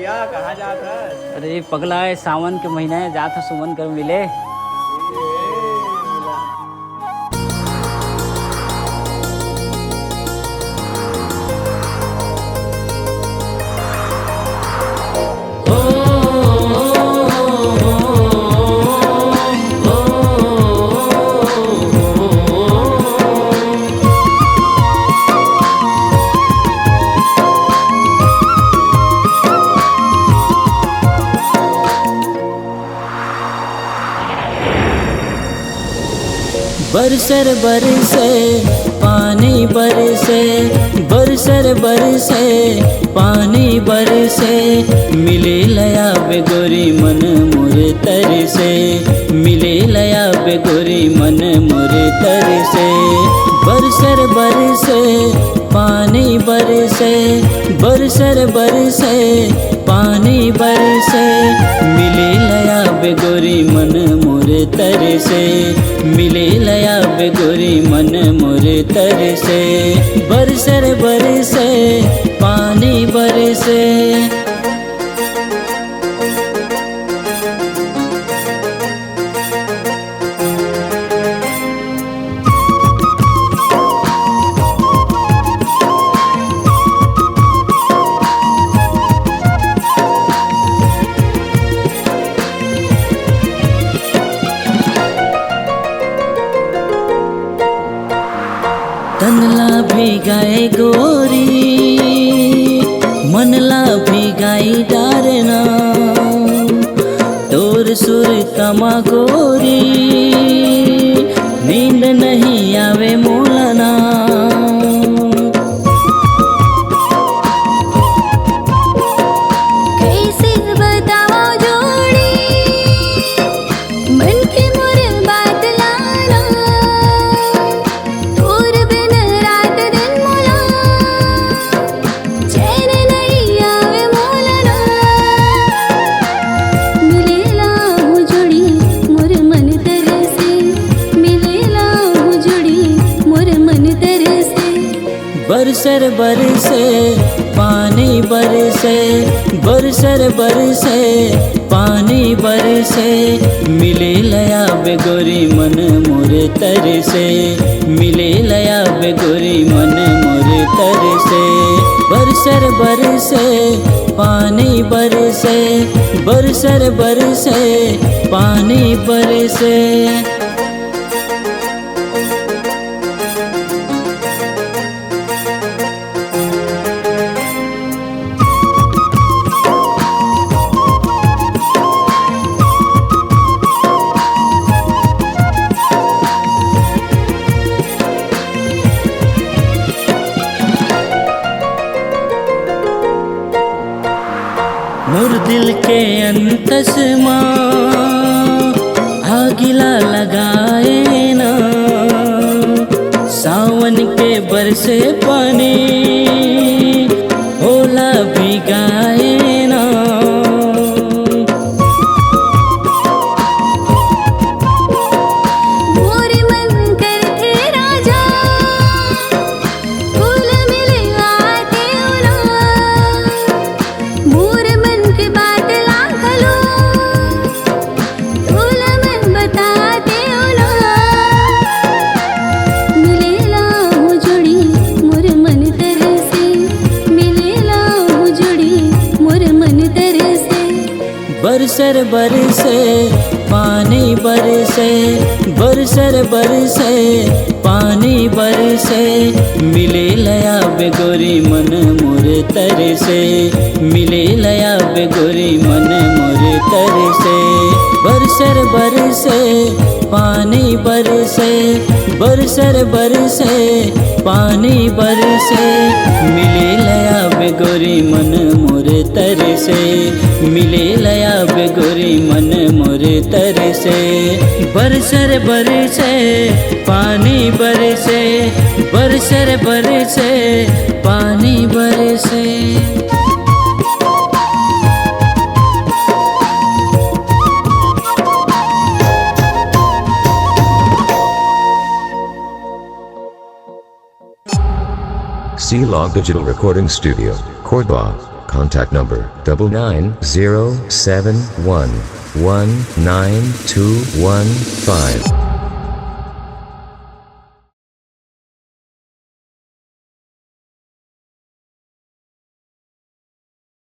बिटिया कहाँ जात है? अरे पगला है, सावन के महीना है, जात है सुमन कर मिले। बरसर बरसे पानी बरसे, बरसर बरसे पानी बरसे, मिले लया बेगोरी मन मोरे तरसे, मिले लया बेगोरी मन मोरे तरसे। बरसर बरसे पानी बरसे, बरसर बरसे पानी बरसे, मिले लया बेगोरी मन मोरे तरसे, मिले लया बेगोरी मन मोरे तरसे। बरसर बरसे पानी बरसे। तनला भिगाए गोरी, मनला भिगाई डारना, तोर सुर तमा गोरी, नींद नहीं आवे मोलना। बरसर बरसे पानी बरसे, बरसर बरसे पानी बरसे, मिले लया बेगोरी मन मोरे तरसे, मिले लया बेगोरी मन मोरे तरसे। बरसर बरसे पानी बरसे, बरसर बरसे पानी बरसे। मोर दिल के अंतस माँ आगिला लगाए ना, सावन के बरसे पानी होला भिगाए ना। बरसर बरसे पानी बरसे, बरसर बरसे पानी बरसे, मिले लया बेगोरी मन मोरे तरसे, मिले लया बेगोरी मन मोरे तरसे। बरसर बरसे पानी बरसे, बरसर बरसे पानी बरसे, मिले लया बेगोरी मन मोरे तरसे, मिले लया बेगोरी मन मोरे तरसे। बरसर बरसे पानी बरसे, बरसर बरसे पानी बरसे। C-Log Digital Recording Studio, Cordoba, Contact number 99071192215.